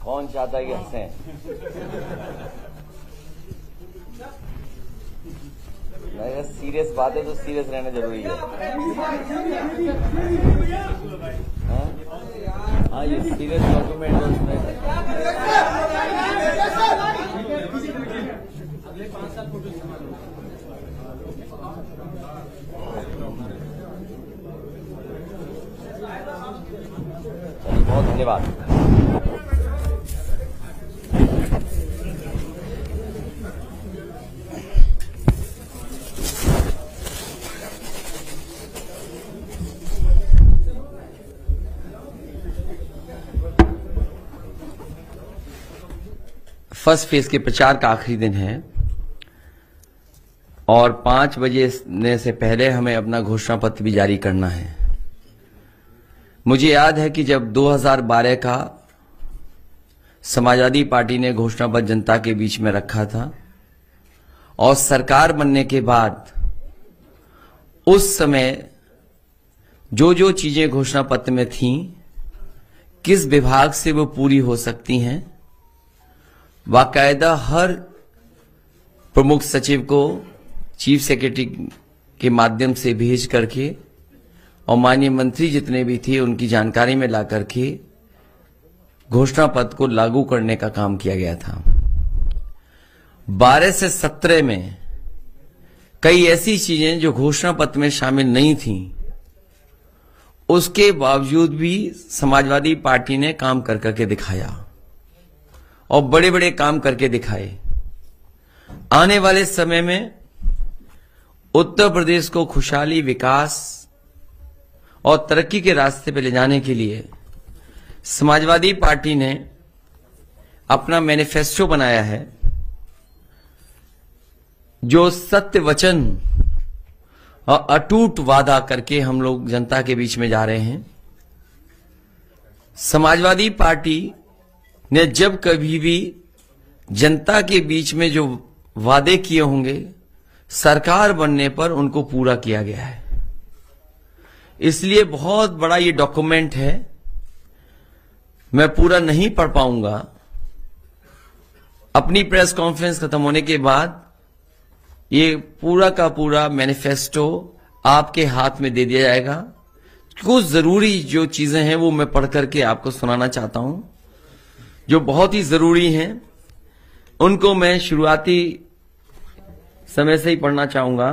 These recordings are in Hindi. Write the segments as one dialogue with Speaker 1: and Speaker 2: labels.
Speaker 1: कौन चाहता है कि हंसें? अगर सीरियस बात है तो सीरियस रहना जरूरी है। हाँ, ये सीरियस डॉक्यूमेंट है उसमें। अगले 5 साल फोटो बहुत धन्यवाद। फर्स्ट फेज के प्रचार का आखिरी दिन है और 5 बजे से पहले हमें अपना घोषणा पत्र भी जारी करना है। मुझे याद है कि जब 2012 का समाजवादी पार्टी ने घोषणा पत्र जनता के बीच में रखा था और सरकार बनने के बाद उस समय जो जो चीजें घोषणा पत्र में थीं, किस विभाग से वो पूरी हो सकती हैं, बाकायदा हर प्रमुख सचिव को चीफ सेक्रेटरी के माध्यम से भेज करके और माननीय मंत्री जितने भी थे उनकी जानकारी में ला करके घोषणा पत्र को लागू करने का काम किया गया था। 12 से 17 में कई ऐसी चीजें जो घोषणा पत्र में शामिल नहीं थीं, उसके बावजूद भी समाजवादी पार्टी ने काम कर करके दिखाया और बड़े बड़े काम करके दिखाए। आने वाले समय में उत्तर प्रदेश को खुशहाली, विकास और तरक्की के रास्ते पर ले जाने के लिए समाजवादी पार्टी ने अपना मैनिफेस्टो बनाया है, जो सत्य वचन और अटूट वादा करके हम लोग जनता के बीच में जा रहे हैं। समाजवादी पार्टी ने जब कभी भी जनता के बीच में जो वादे किए होंगे, सरकार बनने पर उनको पूरा किया गया है। इसलिए बहुत बड़ा ये डॉक्यूमेंट है, मैं पूरा नहीं पढ़ पाऊंगा। अपनी प्रेस कॉन्फ्रेंस खत्म होने के बाद ये पूरा का पूरा मैनिफेस्टो आपके हाथ में दे दिया जाएगा। कुछ जरूरी जो चीजें हैं वो मैं पढ़ करके आपको सुनाना चाहता हूं, जो बहुत ही जरूरी हैं। उनको मैं शुरुआती समय से ही पढ़ना चाहूंगा।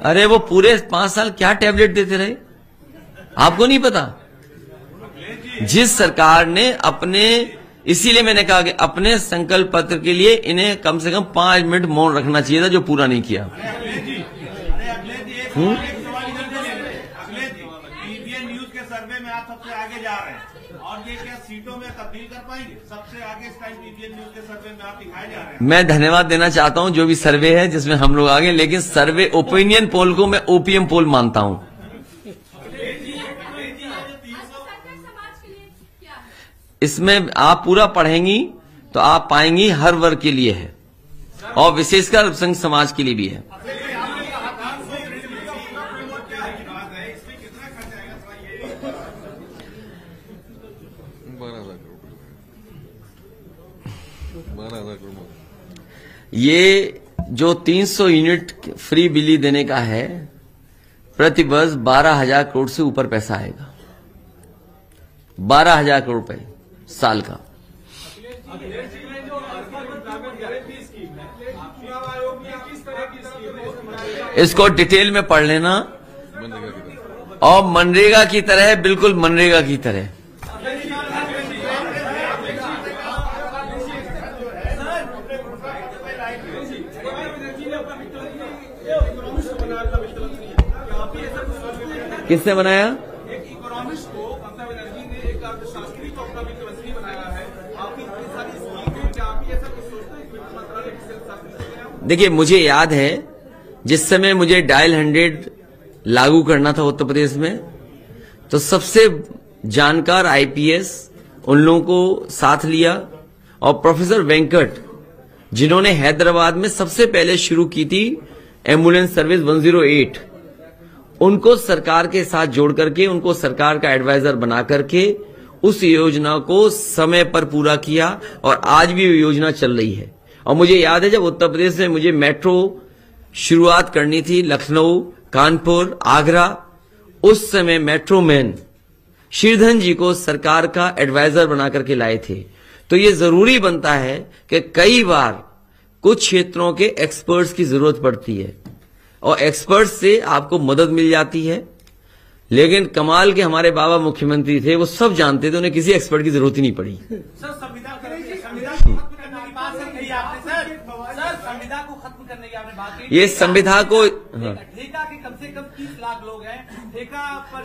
Speaker 1: अरे वो पूरे 5 साल क्या टैबलेट देते रहे, आपको नहीं पता? जिस सरकार ने अपने, इसीलिए मैंने कहा कि अपने संकल्प पत्र के लिए इन्हें कम से कम 5 मिनट मौन रखना चाहिए था, जो पूरा नहीं किया।
Speaker 2: न्यूज के सर्वे में आप सबसे आगे जा रहे हैं और ये क्या सीटों में तब्दील कर पाएंगे? सबसे आगे इस टाइम पीटीएन न्यूज के सर्वे में आप दिखाए जा रहे हैं।
Speaker 1: मैं धन्यवाद देना चाहता हूं जो भी सर्वे है जिसमें हम लोग आगे, लेकिन सर्वे ओपिनियन पोल को मैं ओपीएम पोल मानता हूं। इसमें आप पूरा पढ़ेंगी तो आप पाएंगी हर वर्ग के लिए है और विशेषकर अल्पसंख्यक समाज के लिए भी है। ये जो 300 यूनिट फ्री बिजली देने का है, प्रति वर्ष 12,000 करोड़ से ऊपर पैसा आएगा। 12,000 करोड़ रुपए साल का। इसको डिटेल में पढ़ लेना। और मनरेगा की तरह, बिल्कुल मनरेगा की तरह। किसने बनाया?
Speaker 2: एक इकोनॉमिस्ट को ममता बनर्जी ने, एक अर्थशास्त्री को अपना वित्त मंत्री बनाया है। आपकी इतनी सारी स्कीमें, क्या आप ऐसा कुछ सोचते हैं वित्त मंत्रालय किससे स्थापित करें?
Speaker 1: देखिए, मुझे याद है जिस समय मुझे डायल 100 लागू करना था उत्तर प्रदेश में, तो सबसे जानकार आईपीएस उन लोगों को साथ लिया और प्रोफेसर वेंकट, जिन्होंने हैदराबाद में सबसे पहले शुरू की थी एम्बुलेंस सर्विस 108, उनको सरकार के साथ जोड़ करके, उनको सरकार का एडवाइजर बना करके उस योजना को समय पर पूरा किया और आज भी वो योजना चल रही है। और मुझे याद है जब उत्तर प्रदेश में मुझे मेट्रो शुरुआत करनी थी, लखनऊ, कानपुर, आगरा, उस समय मेट्रो मैन श्रीधन जी को सरकार का एडवाइजर बना करके लाए थे। तो ये जरूरी बनता है कि कई बार कुछ क्षेत्रों के एक्सपर्ट्स की जरूरत पड़ती है और एक्सपर्ट्स से आपको मदद मिल जाती है। लेकिन कमाल के हमारे बाबा मुख्यमंत्री थे, वो सब जानते थे, उन्हें किसी एक्सपर्ट की जरूरत ही नहीं पड़ी।
Speaker 2: सर संविधान को खत्म करने की बात संविधान को खत्म करने की आपने बात की।
Speaker 1: ये संविधान को,
Speaker 2: ठेका के कम से कम 30 लाख लोग हैं ठेका पर।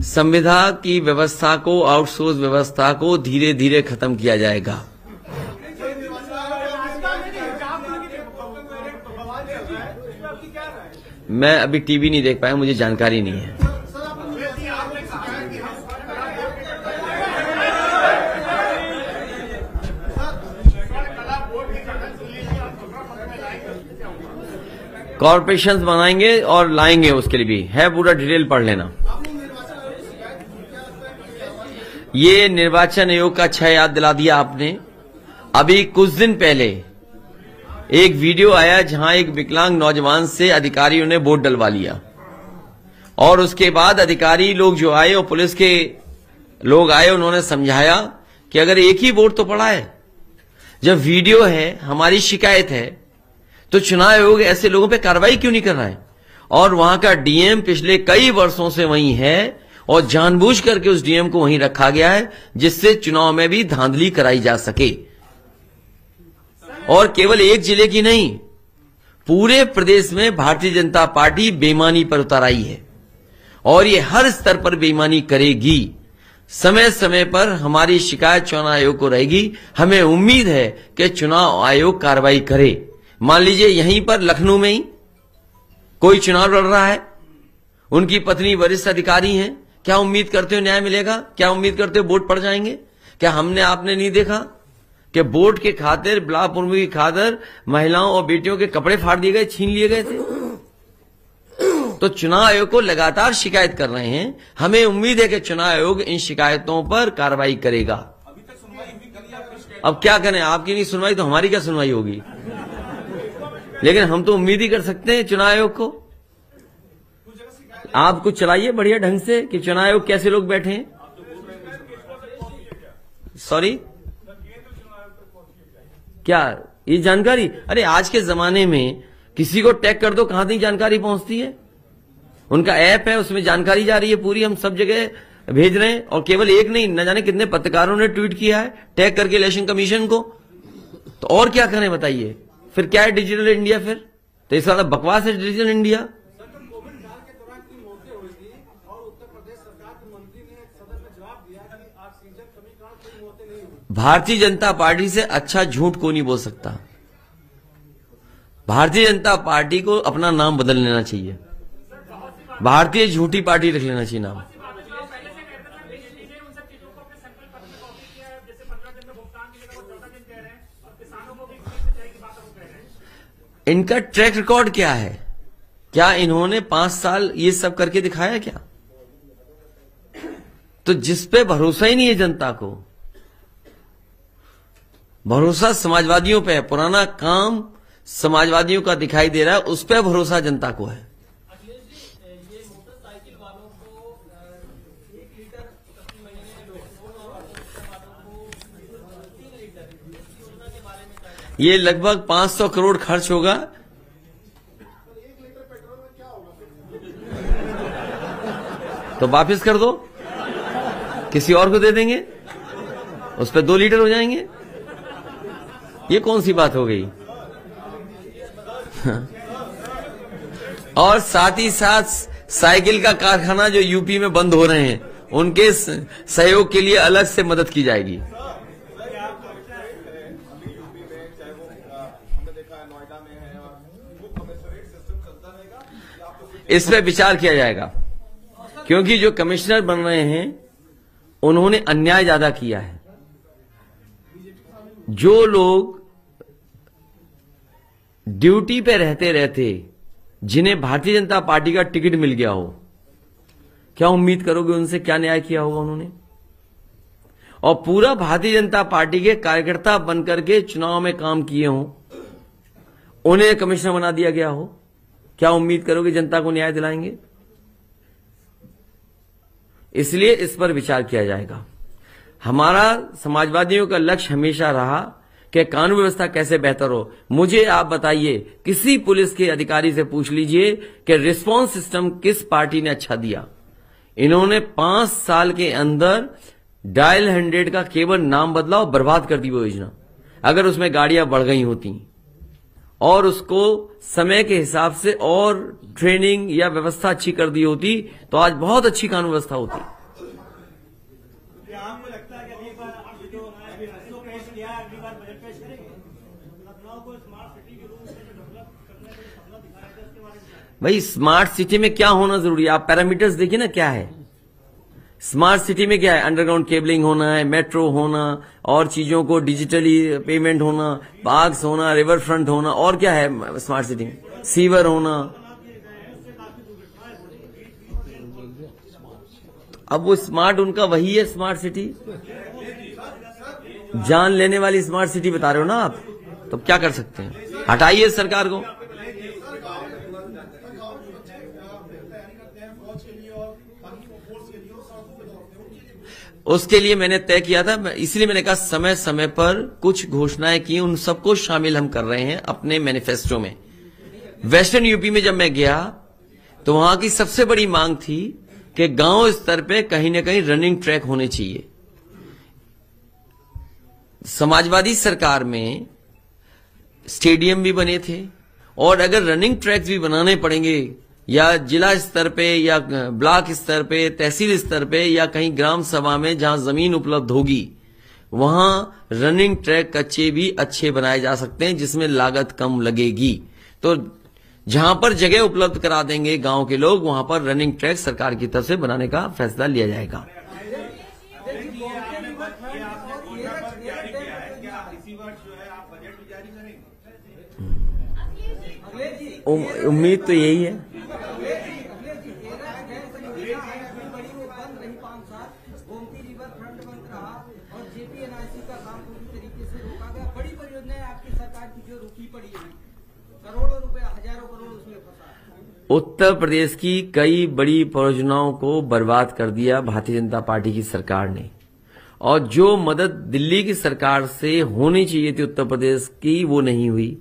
Speaker 1: संविधान की व्यवस्था को, आउटसोर्स व्यवस्था को धीरे धीरे खत्म किया जाएगा। मैं अभी टीवी नहीं देख पाया, मुझे जानकारी नहीं है। कॉर्पोरेशंस बनाएंगे और लाएंगे, उसके लिए भी है, पूरा डिटेल पढ़ लेना। ये निर्वाचन आयोग का अच्छा याद दिला दिया आपने। अभी कुछ दिन पहले एक वीडियो आया जहां एक विकलांग नौजवान से अधिकारियों ने वोट डलवा लिया और उसके बाद अधिकारी लोग जो आए और पुलिस के लोग आए, उन्होंने समझाया कि अगर एक ही वोट तो पड़ा है, जब वीडियो है, हमारी शिकायत है, तो चुनाव आयोग ऐसे लोगों पे कार्रवाई क्यों नहीं कर रहा है। और वहां का डीएम पिछले कई वर्षों से वहीं है और जानबूझ करके उस डीएम को वहीं रखा गया है जिससे चुनाव में भी धांधली कराई जा सके। और केवल एक जिले की नहीं, पूरे प्रदेश में भारतीय जनता पार्टी बेईमानी पर उतर आई है और ये हर स्तर पर बेईमानी करेगी। समय समय पर हमारी शिकायत चुनाव आयोग को रहेगी। हमें उम्मीद है कि चुनाव आयोग कार्रवाई करे। मान लीजिए यहीं पर लखनऊ में ही कोई चुनाव लड़ रहा है, उनकी पत्नी वरिष्ठ अधिकारी हैं, क्या उम्मीद करते हो न्याय मिलेगा? क्या उम्मीद करते हो वोट पड़ जाएंगे? क्या हमने आपने नहीं देखा कि वोट के खातिर, ब्लॉक प्रमुख की खातिर महिलाओं और बेटियों के कपड़े फाड़ दिए गए, छीन लिए गए थे? तो चुनाव आयोग को लगातार शिकायत कर रहे हैं। हमें उम्मीद है कि चुनाव आयोग इन शिकायतों पर कार्रवाई करेगा।
Speaker 2: अभी तक सुनवाई हुई, कल आपकी शिकायत।
Speaker 1: अब क्या करें, आपकी नहीं सुनवाई तो हमारी क्या सुनवाई होगी? लेकिन हम तो उम्मीद ही कर सकते हैं चुनाव आयोग को। आप कुछ चलाइए बढ़िया ढंग से कि चुनाव आयोग कैसे लोग बैठे हैं। सॉरी, क्या ये जानकारी? अरे आज के जमाने में किसी को टैग कर दो, कहां तक जानकारी पहुंचती है। उनका ऐप है, उसमें जानकारी जा रही है पूरी, हम सब जगह भेज रहे हैं। और केवल एक नहीं, न जाने कितने पत्रकारों ने ट्वीट किया है टैग करके इलेक्शन कमीशन को। तो और क्या करें बताइए? फिर क्या है डिजिटल इंडिया? फिर तो इस वाला बकवास है digital India. Bharatiya Janata party से अच्छा झूठ को नहीं बोल सकता। भारतीय जनता पार्टी को अपना नाम बदल लेना चाहिए, भारतीय झूठी पार्टी रख लेना चाहिए नाम। इनका ट्रैक रिकॉर्ड क्या है? क्या इन्होंने 5 साल ये सब करके दिखाया क्या? तो जिस पे भरोसा ही नहीं है जनता को, भरोसा समाजवादियों पे है। पुराना काम समाजवादियों का दिखाई दे रहा है, उस पे भरोसा जनता को है।
Speaker 3: ये मोटरसाइकिल वालों को 1 लीटर प्रति महीने, वालों को 3 लीटर, इस योजना के बारे में
Speaker 1: ये लगभग 500 करोड़ खर्च होगा।
Speaker 3: 1 लीटर पेट्रोल में क्या होगा?
Speaker 1: तो वापस कर दो, किसी और को दे देंगे, उस पर 2 लीटर हो जाएंगे। ये कौन सी बात हो गई? और साथ ही साथ साइकिल का कारखाना जो यूपी में बंद हो रहे हैं, उनके सहयोग के लिए अलग से मदद की जाएगी। इस पे विचार किया जाएगा, क्योंकि जो कमिश्नर बन रहे हैं उन्होंने अन्याय ज्यादा किया है। जो लोग ड्यूटी पे रहते रहते जिन्हें भारतीय जनता पार्टी का टिकट मिल गया हो, क्या उम्मीद करोगे उनसे क्या न्याय किया होगा उन्होंने? और पूरा भारतीय जनता पार्टी के कार्यकर्ता बनकर के चुनाव में काम किए हों, उन्हें कमिश्नर बना दिया गया हो, क्या उम्मीद करोगे जनता को न्याय दिलाएंगे? इसलिए इस पर विचार किया जाएगा। हमारा समाजवादियों का लक्ष्य हमेशा रहा कि कानून व्यवस्था कैसे बेहतर हो। मुझे आप बताइए, किसी पुलिस के अधिकारी से पूछ लीजिए कि रिस्पांस सिस्टम किस पार्टी ने अच्छा दिया। इन्होंने 5 साल के अंदर डायल 100 का केवल नाम बदला और बर्बाद कर दी वो योजना। अगर उसमें गाड़ियां बढ़ गई होती और उसको समय के हिसाब से और ट्रेनिंग या व्यवस्था अच्छी कर दी होती तो आज बहुत अच्छी कानून व्यवस्था होती।
Speaker 4: आपको लगता है कि अगली बार जो फैसलों पेश किया है, अगली बार बजट पेश करेंगे? लखनऊ को स्मार्ट सिटी के रूप में जो डेवलप करने का सपना दिखाया था, इसके बारे में
Speaker 1: भाई स्मार्ट सिटी में क्या होना जरूरी है? आप पैरामीटर्स देखिए ना, क्या है स्मार्ट सिटी में? क्या है? अंडरग्राउंड केबलिंग होना है, मेट्रो होना, और चीजों को डिजिटली पेमेंट होना, पार्क्स होना, रिवर फ्रंट होना, और क्या है स्मार्ट सिटी में? सीवर होना। अब वो स्मार्ट उनका वही है स्मार्ट सिटी, जान लेने वाली स्मार्ट सिटी बता रहे हो ना आप, तो क्या कर सकते हैं? हटाइए सरकार को। उसके लिए मैंने तय किया था, इसलिए मैंने कहा समय समय पर कुछ घोषणाएं की, उन सबको शामिल हम कर रहे हैं अपने मैनिफेस्टो में। वेस्टर्न यूपी में जब मैं गया तो वहां की सबसे बड़ी मांग थी कि गांव स्तर पे कहीं ना कहीं रनिंग ट्रैक होने चाहिए। समाजवादी सरकार में स्टेडियम भी बने थे, और अगर रनिंग ट्रैक्स भी बनाने पड़ेंगे या जिला स्तर पे या ब्लॉक स्तर पे, तहसील स्तर पे, या कहीं ग्राम सभा में जहां जमीन उपलब्ध होगी, वहां रनिंग ट्रैक कच्चे भी अच्छे बनाए जा सकते हैं जिसमें लागत कम लगेगी। तो जहां पर जगह उपलब्ध करा देंगे गांव के लोग, वहां पर रनिंग ट्रैक सरकार की तरफ से बनाने का फैसला लिया जाएगा। उम्मीद तो यही है। उत्तर प्रदेश की कई बड़ी परियोजनाओं को बर्बाद कर दिया भारतीय जनता पार्टी की सरकार ने, और जो मदद दिल्ली की सरकार से होनी चाहिए थी उत्तर प्रदेश की, वो नहीं हुई।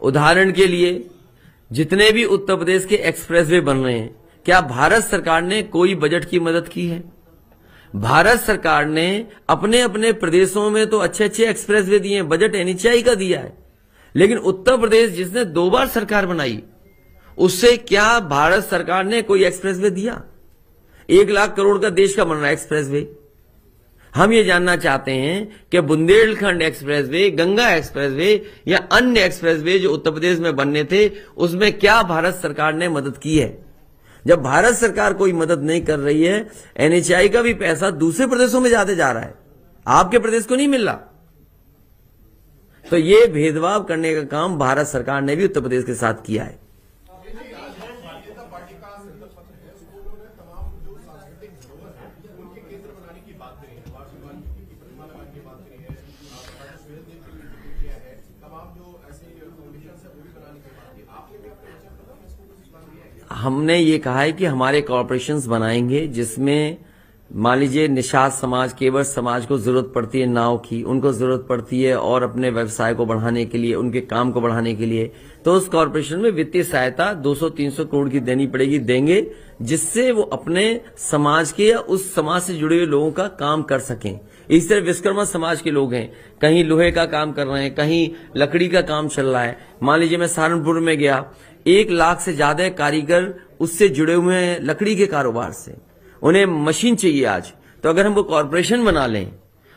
Speaker 1: उदाहरण के लिए जितने भी उत्तर प्रदेश के एक्सप्रेसवे बन रहे हैं, क्या भारत सरकार ने कोई बजट की मदद की है? भारत सरकार ने अपने अपने प्रदेशों में तो अच्छे अच्छे एक्सप्रेसवे दिए हैं, बजट एनएचएआई का दिया है, लेकिन उत्तर प्रदेश जिसने 2 बार सरकार बनाई, उससे क्या भारत सरकार ने कोई एक्सप्रेसवे दिया? 1 लाख करोड़ का देश का बन रहा है एक्सप्रेसवे। हम ये जानना चाहते हैं कि बुंदेलखंड एक्सप्रेसवे, गंगा एक्सप्रेसवे या अन्य एक्सप्रेसवे जो उत्तर प्रदेश में बनने थे, उसमें क्या भारत सरकार ने मदद की है? जब भारत सरकार कोई मदद नहीं कर रही है, एनएचएआई का भी पैसा दूसरे प्रदेशों में जाते जा रहा है, आपके प्रदेश को नहीं मिल रहा। तो ये भेदभाव करने का काम भारत सरकार ने भी उत्तर प्रदेश के साथ किया है। हमने ये कहा है कि हमारे कॉर्पोरेशंस बनाएंगे जिसमें मान लीजिए निषाद समाज, केवट समाज को जरूरत पड़ती है नाव की, उनको जरूरत पड़ती है और अपने व्यवसाय को बढ़ाने के लिए, उनके काम को बढ़ाने के लिए, तो उस कॉर्पोरेशन में वित्तीय सहायता 200-300 करोड़ की देनी पड़ेगी, देंगे, जिससे वो अपने समाज के या उस समाज से जुड़े हुए लोगों का काम कर सकें। इस तरह विश्वकर्मा समाज के लोग हैं, कहीं लोहे का काम कर रहे हैं, कहीं लकड़ी का काम चल रहा है। मान लीजिए मैं सहारनपुर में गया, 1 लाख से ज्यादा कारीगर उससे जुड़े हुए हैं लकड़ी के कारोबार से, उन्हें मशीन चाहिए आज। तो अगर हम वो कॉर्पोरेशन बना लें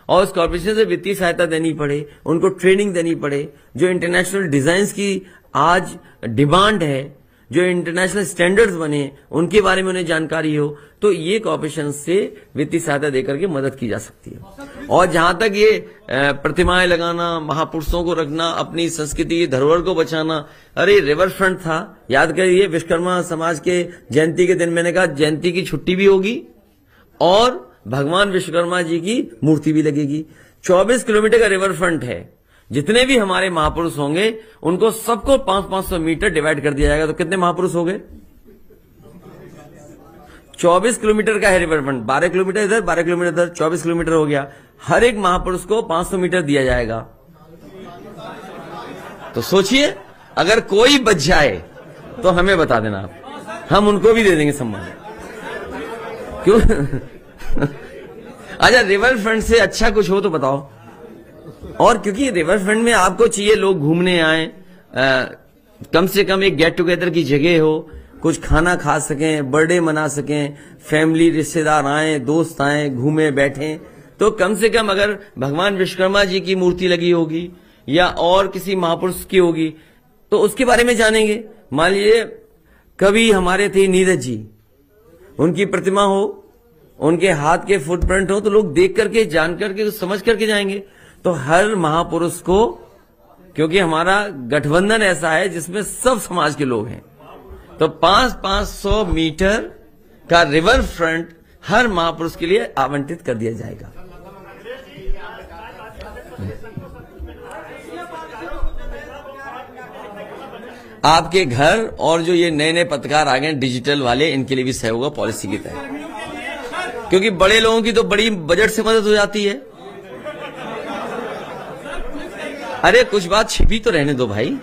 Speaker 1: और उस कॉर्पोरेशन से वित्तीय सहायता देनी पड़े, उनको ट्रेनिंग देनी पड़े, जो इंटरनेशनल डिजाइन्स की आज डिमांड है, जो इंटरनेशनल स्टैंडर्ड्स बने उनके बारे में उन्हें जानकारी हो, तो ये कॉर्पोरेशन से वित्तीय सहायता देकर के मदद की जा सकती है। और जहां तक ये प्रतिमाएं लगाना, महापुरुषों को रखना, अपनी संस्कृति धरोहर को बचाना, अरे रिवर फ्रंट था, याद करिए विश्वकर्मा समाज के जयंती के दिन मैंने कहा जयंती की छुट्टी भी होगी और भगवान विश्वकर्मा जी की मूर्ति भी लगेगी। 24 किलोमीटर का रिवर फ्रंट है, जितने भी हमारे महापुरुष होंगे उनको सबको 500-500 मीटर डिवाइड कर दिया जाएगा, तो कितने महापुरुष हो गए? 24 किलोमीटर का है रिवर फ्रंट, 12 किलोमीटर इधर 12 किलोमीटर इधर, 24 किलोमीटर हो गया। हर एक महापुरुष को 500 मीटर दिया जाएगा। तो सोचिए अगर कोई बच जाए तो हमें बता देना आप, हम उनको भी दे देंगे सम्मान। क्यों? अच्छा, रिवर फ्रंट से अच्छा कुछ हो तो बताओ। और क्योंकि रिवर फ्रंट में आपको चाहिए लोग घूमने आए, कम से कम एक गेट टुगेदर की जगह हो, कुछ खाना खा सकें, बर्थडे मना सकें, फैमिली रिश्तेदार आए, दोस्त आए, घूमे बैठे, तो कम से कम अगर भगवान विश्वकर्मा जी की मूर्ति लगी होगी या और किसी महापुरुष की होगी तो उसके बारे में जानेंगे। मान लीजिए कभी हमारे थे नीरज जी, उनकी प्रतिमा हो, उनके हाथ के फुटप्रिंट हो, तो लोग देख करके, जान करके, समझ करके जाएंगे। तो हर महापुरुष को, क्योंकि हमारा गठबंधन ऐसा है जिसमें सब समाज के लोग हैं, तो 500 मीटर का रिवर फ्रंट हर महापुरुष के लिए आवंटित कर दिया जाएगा। आपके घर और जो ये नए नए पत्रकार आ गए डिजिटल वाले, इनके लिए भी सहयोग होगा पॉलिसी के तहत, क्योंकि बड़े लोगों की तो बड़ी बजट से मदद हो जाती है। अरे कुछ बात छिपी तो रहने दो भाई।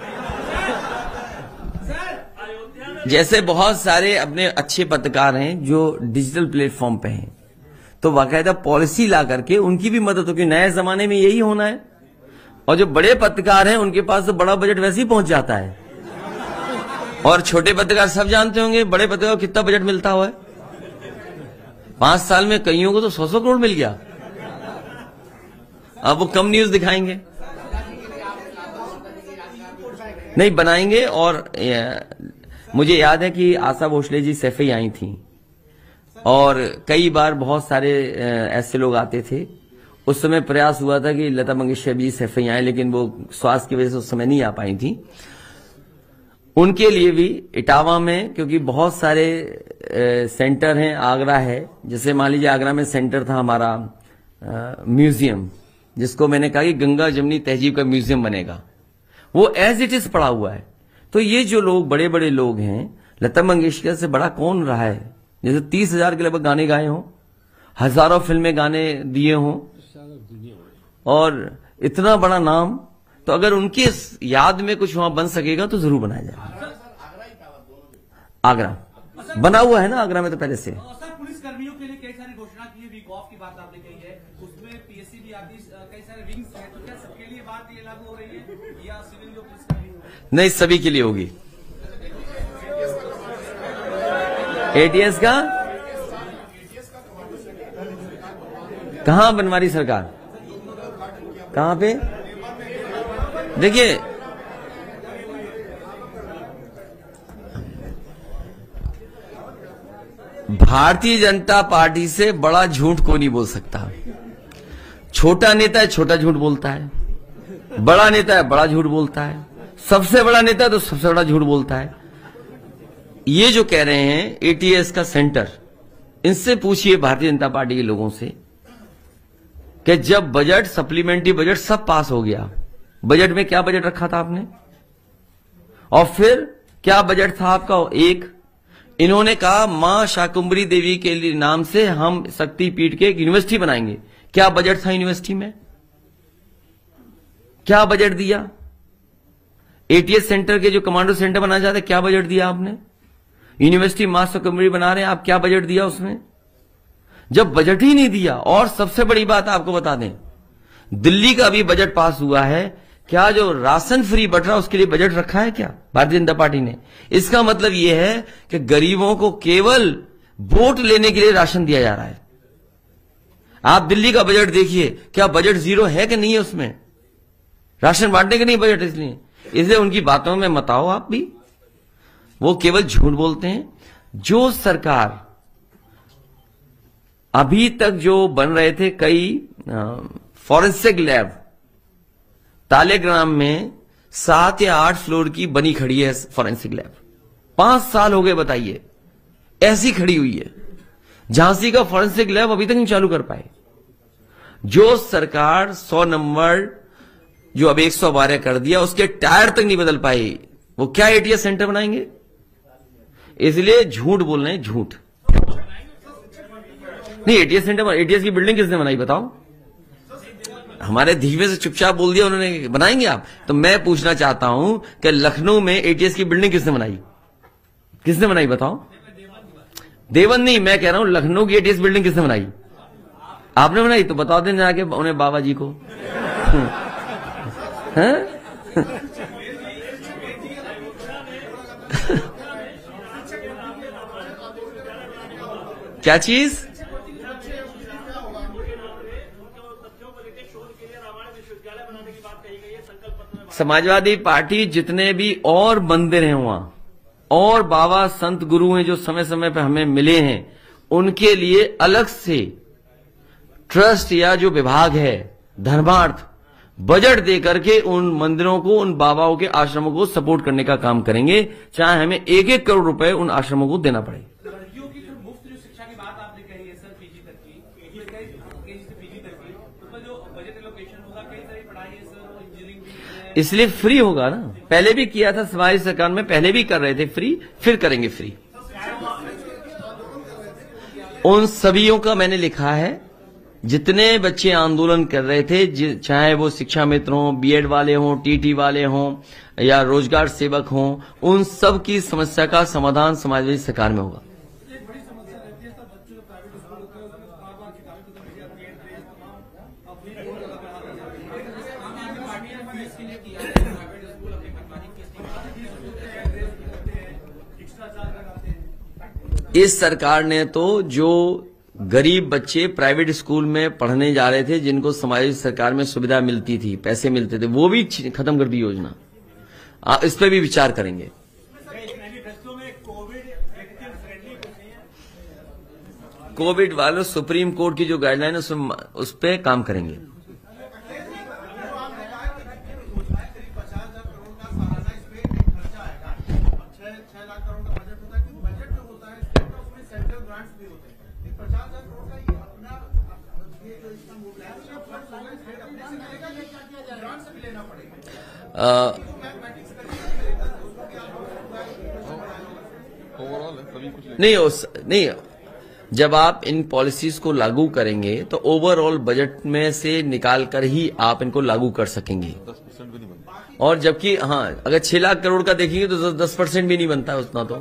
Speaker 1: जैसे बहुत सारे अपने अच्छे पत्रकार हैं जो डिजिटल प्लेटफॉर्म पे हैं, तो बाकायदा पॉलिसी ला करके उनकी भी मदद होगी। नए जमाने में यही होना है। और जो बड़े पत्रकार हैं उनके पास तो बड़ा बजट वैसे ही पहुंच जाता है, और छोटे पत्रकार सब जानते होंगे बड़े पत्रकार को कितना बजट मिलता हुआ है। 5 साल में कईयों को तो 100-100 करोड़ मिल गया। अब वो कम न्यूज दिखाएंगे, नहीं बनाएंगे। और मुझे याद है कि आशा भोसले जी सैफई आई थी, और कई बार बहुत सारे ऐसे लोग आते थे। उस समय प्रयास हुआ था कि लता मंगेशकर जी सैफई आए, लेकिन वो स्वास्थ्य की वजह से उस समय नहीं आ पाई थी। उनके लिए भी इटावा में, क्योंकि बहुत सारे सेंटर हैं, आगरा है, जैसे मान लीजिए आगरा में सेंटर था हमारा म्यूजियम, जिसको मैंने कहा कि गंगा जमुनी तहजीब का म्यूजियम बनेगा, वो एज इट इज पड़ा हुआ है। तो ये जो लोग बड़े बड़े लोग हैं, लता मंगेशकर से बड़ा कौन रहा है? जैसे 30,000 के लगभग गाने गाए हों, हजारों फिल्में गाने दिए हों, और इतना बड़ा नाम, तो अगर उनके याद में कुछ वहां बन सकेगा तो जरूर बनाया जाएगा। आगरा बना हुआ है ना, आगरा में तो पहले से।
Speaker 2: सर, पुलिस कर्मियों के लिए कई सारी घोषणा की है, वीक ऑफ की बात आपने कही है, उसमें पीएससी भी आती, कई सारे विंग्स हैं, तो क्या सबके लिए बात ये लागू हो रही है या सिविल जो पुलिस कर्मी?
Speaker 1: नहीं, सभी के लिए होगी। एटीएस का कहां बनवा रही सरकार? कहां पे? देखिए, भारतीय जनता पार्टी से बड़ा झूठ कोई नहीं बोल सकता। छोटा नेता है छोटा झूठ बोलता है, बड़ा नेता है बड़ा झूठ बोलता है, सबसे बड़ा नेता है तो सबसे बड़ा झूठ बोलता है। ये जो कह रहे हैं एटीएस का सेंटर, इनसे पूछिए भारतीय जनता पार्टी के लोगों से कि जब बजट, सप्लीमेंट्री बजट सब पास हो गया, बजट में क्या बजट रखा था आपने? और फिर क्या बजट था आपका? एक, इन्होंने कहा मां शाकुंभरी देवी के नाम से हम शक्तिपीठ के एक यूनिवर्सिटी बनाएंगे। क्या बजट था यूनिवर्सिटी में? क्या बजट दिया? एटीएस सेंटर के जो कमांडो सेंटर बनाना चाहते, क्या बजट दिया आपने? यूनिवर्सिटी मां शाकुंभरी बना रहे हैं आप, क्या बजट दिया उसमें? जब बजट ही नहीं दिया। और सबसे बड़ी बात आपको बता दें, दिल्ली का भी बजट पास हुआ है, क्या जो राशन फ्री बट रहा उसके लिए बजट रखा है क्या भारतीय जनता पार्टी ने? इसका मतलब यह है कि गरीबों को केवल वोट लेने के लिए राशन दिया जा रहा है। आप दिल्ली का बजट देखिए, क्या बजट जीरो है कि नहीं है उसमें? राशन बांटने के नहीं बजट, इसलिए उनकी बातों में मत आओ आप भी। वो केवल झूठ बोलते हैं। जो सरकार अभी तक जो बन रहे थे कई फॉरेंसिक लैब तालेग्राम में 7 या 8 फ्लोर की बनी खड़ी है फॉरेंसिक लैब, 5 साल हो गए, बताइए, ऐसी खड़ी हुई है। झांसी का फॉरेंसिक लैब अभी तक नहीं चालू कर पाए। जो सरकार 100 नंबर जो अब 112 कर दिया, उसके टायर तक नहीं बदल पाए, वो क्या एटीएस सेंटर बनाएंगे? इसलिए झूठ बोल रहे हैं, झूठ नहीं। एटीएस सेंटर, एटीएस की बिल्डिंग किसने बनाई बताओ? हमारे धीमे से चुपचाप बोल दिया उन्होंने, बनाएंगे आप? तो मैं पूछना चाहता हूं कि लखनऊ में एटीएस की बिल्डिंग किसने बनाई? किसने बनाई बताओ? देवन नहीं, मैं कह रहा हूं लखनऊ की एटीएस बिल्डिंग किसने बनाई? आपने बनाई? तो बता दें जाके उन्हें, बाबा जी को। क्या चीज? समाजवादी पार्टी जितने भी और मंदिर हैं वहां, और बाबा संत गुरु हैं जो समय समय पर हमें मिले हैं, उनके लिए अलग से ट्रस्ट या जो विभाग है धर्मार्थ बजट दे करके उन मंदिरों को, उन बाबाओं के आश्रमों को सपोर्ट करने का काम करेंगे, चाहे हमें 1-1 करोड़ रुपए उन आश्रमों को देना पड़े।
Speaker 3: लड़कियों की जो मुफ्त जो शिक्षा की बात आपने कही है सर, पीजी तक की, केजी से पीजी तक की, उसमें जो बजट एलोकेशन होगा, कई सारी पढ़ाई है सर, इंजीनियरिंग भी है,
Speaker 1: इसलिए फ्री होगा ना। पहले भी किया था समाज सरकार में, पहले भी कर रहे थे फ्री, फिर करेंगे फ्री। उन सभीयों का मैंने लिखा है, जितने बच्चे आंदोलन कर रहे थे, चाहे वो शिक्षा मित्र हों, बीएड वाले हों, टीटी वाले हों या रोजगार सेवक हों, उन सब की समस्या का समाधान समाजवादी सरकार में होगा।
Speaker 2: एक बड़ी समस्या रहती है सर, बच्चों जो प्राइवेट स्कूल होते हैं उसमें बार-बार किताबें खत्म हो जाती हैं, तमाम अपनी बोर्ड लगा रहा आम आदमी पार्टी ने फीस के लिए किया है, प्राइवेट स्कूल अपनी मनमानी फीस होते हैं, ड्रेस खरीदते हैं, एक्स्ट्रा चार्ज लगाते हैं।
Speaker 1: इस सरकार ने तो जो गरीब बच्चे प्राइवेट स्कूल में पढ़ने जा रहे थे, जिनको समाजवादी सरकार में सुविधा मिलती थी, पैसे मिलते थे, वो भी खत्म कर दी योजना। इस पर भी विचार करेंगे। कोविड वालों सुप्रीम कोर्ट की जो गाइडलाइन है उस पर काम करेंगे। नहीं, जब आप इन पॉलिसीज को लागू करेंगे तो ओवरऑल बजट में से निकालकर ही आप इनको लागू कर सकेंगे। 10% भी नहीं बनता। और जबकि हाँ, अगर 6 लाख करोड़ का देखेंगे तो 10% भी नहीं बनता है उतना। तो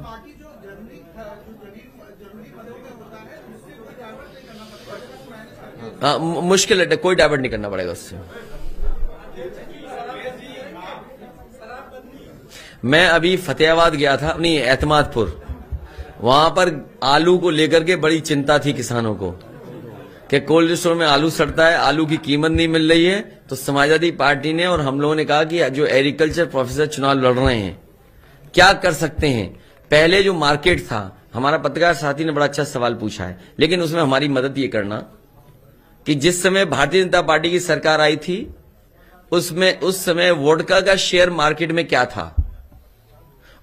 Speaker 1: हाँ, मुश्किल है, कोई डाइवर्ट नहीं करना पड़ेगा उससे। मैं अभी फतेहाबाद गया था, नहीं एतमादपुर, वहां पर आलू को लेकर के बड़ी चिंता थी किसानों को कि कोल्ड स्टोर में आलू सड़ता है, आलू की कीमत नहीं मिल रही है। तो समाजवादी पार्टी ने और हम लोगों ने कहा कि जो एग्रीकल्चर प्रोफेसर चुनाव लड़ रहे हैं, क्या कर सकते हैं। पहले जो मार्केट था, हमारा पत्रकार साथी ने बड़ा अच्छा सवाल पूछा है, लेकिन उसमें हमारी मदद ये करना कि जिस समय भारतीय जनता पार्टी की सरकार आई थी, उसमें उस समय वोडका का शेयर मार्केट में क्या था,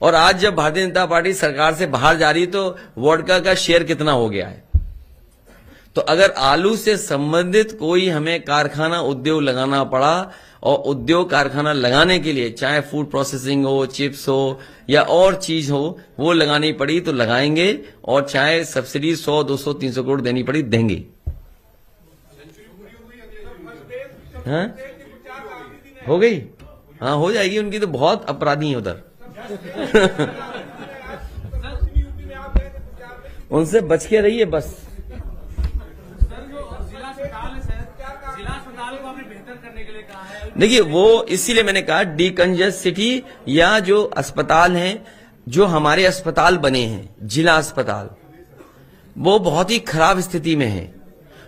Speaker 1: और आज जब भारतीय जनता पार्टी सरकार से बाहर जा रही तो वोडका का शेयर कितना हो गया है। तो अगर आलू से संबंधित कोई हमें कारखाना उद्योग लगाना पड़ा, और उद्योग कारखाना लगाने के लिए चाहे फूड प्रोसेसिंग हो, चिप्स हो या और चीज हो, वो लगानी पड़ी तो लगाएंगे, और चाहे सब्सिडी 100, 200, 300 करोड़ देनी पड़ी देंगे। हाँ? हो गई? हाँ, हो जाएगी। उनकी तो बहुत अपराधी है उधर। उनसे बच के रहिए बस।
Speaker 3: सर जो जिला अस्पताल है सर, जिला अस्पताल को आपने बेहतर करने के लिए कहा है।
Speaker 1: देखिए, वो इसीलिए मैंने कहा डीकंजेस्ट सिटी, या जो अस्पताल हैं, जो हमारे अस्पताल बने हैं जिला अस्पताल, वो बहुत ही खराब स्थिति में है।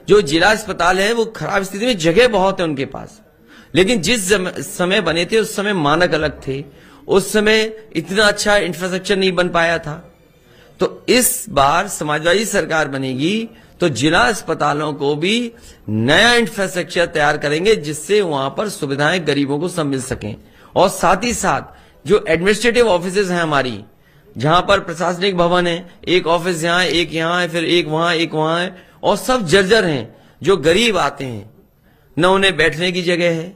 Speaker 1: जो जिला अस्पताल है वो खराब स्थिति में, जगह बहुत है उनके पास, लेकिन जिस समय बने थे उस समय मानक अलग थे, उस समय इतना अच्छा इंफ्रास्ट्रक्चर नहीं बन पाया था। तो इस बार समाजवादी सरकार बनेगी तो जिला अस्पतालों को भी नया इंफ्रास्ट्रक्चर तैयार करेंगे, जिससे वहां पर सुविधाएं गरीबों को सब मिल सकें। और साथ ही साथ जो एडमिनिस्ट्रेटिव ऑफिसेज हैं हमारी, जहां पर प्रशासनिक भवन है, एक ऑफिस यहां, एक यहां है, फिर एक वहां है, और सब जर्जर हैं। जो गरीब आते हैं, न उन्हें बैठने की जगह है,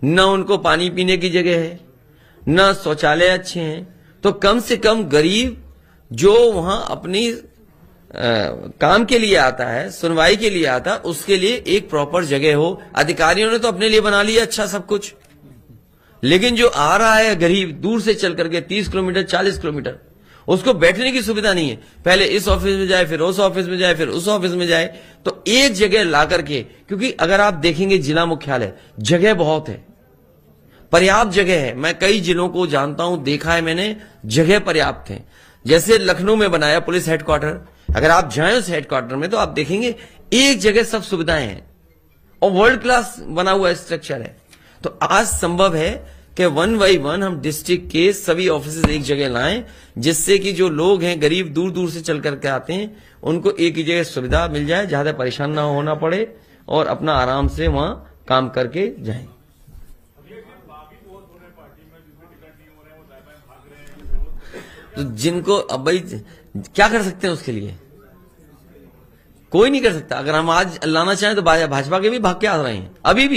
Speaker 1: न उनको पानी पीने की जगह है, न शौचालय अच्छे हैं। तो कम से कम गरीब जो वहां अपनी काम के लिए आता है, सुनवाई के लिए आता है, उसके लिए एक प्रॉपर जगह हो। अधिकारियों ने तो अपने लिए बना लिया अच्छा सब कुछ, लेकिन जो आ रहा है गरीब दूर से चल करके 30 किलोमीटर 40 किलोमीटर, उसको बैठने की सुविधा नहीं है। पहले इस ऑफिस में जाए, फिर उस ऑफिस में जाए, फिर उस ऑफिस में जाए। तो एक जगह ला करके, क्योंकि अगर आप देखेंगे जिला मुख्यालय जगह बहुत है, पर्याप्त जगह है। मैं कई जिलों को जानता हूं, देखा है मैंने, जगह पर्याप्त है। जैसे लखनऊ में बनाया पुलिस हेडक्वार्टर, अगर आप जाएं उस हेडक्वार्टर में तो आप देखेंगे एक जगह सब सुविधाएं हैं और वर्ल्ड क्लास बना हुआ स्ट्रक्चर है। तो आज संभव है कि 1 by 1 हम डिस्ट्रिक्ट के सभी ऑफिस एक जगह लाएं, जिससे कि जो लोग हैं गरीब दूर दूर से चल करके आते हैं, उनको एक ही जगह सुविधा मिल जाए, ज्यादा परेशान ना होना पड़े और अपना आराम से वहां काम करके जाएं। तो जिनको अब भाई क्या कर सकते हैं उसके लिए, कोई नहीं कर सकता। अगर हम आज लाना चाहें तो भाजपा के भी भाग के आ रहे हैं, अभी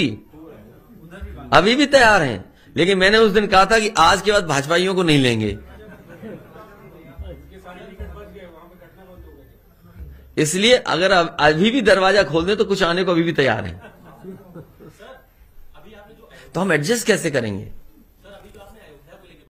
Speaker 1: भी तैयार हैं। लेकिन मैंने उस दिन कहा था कि आज के बाद भाजपाइयों को नहीं लेंगे, इसलिए अगर अभी भी दरवाजा खोल दें तो कुछ आने को अभी भी तैयार हैं। तो हम एडजस्ट कैसे करेंगे?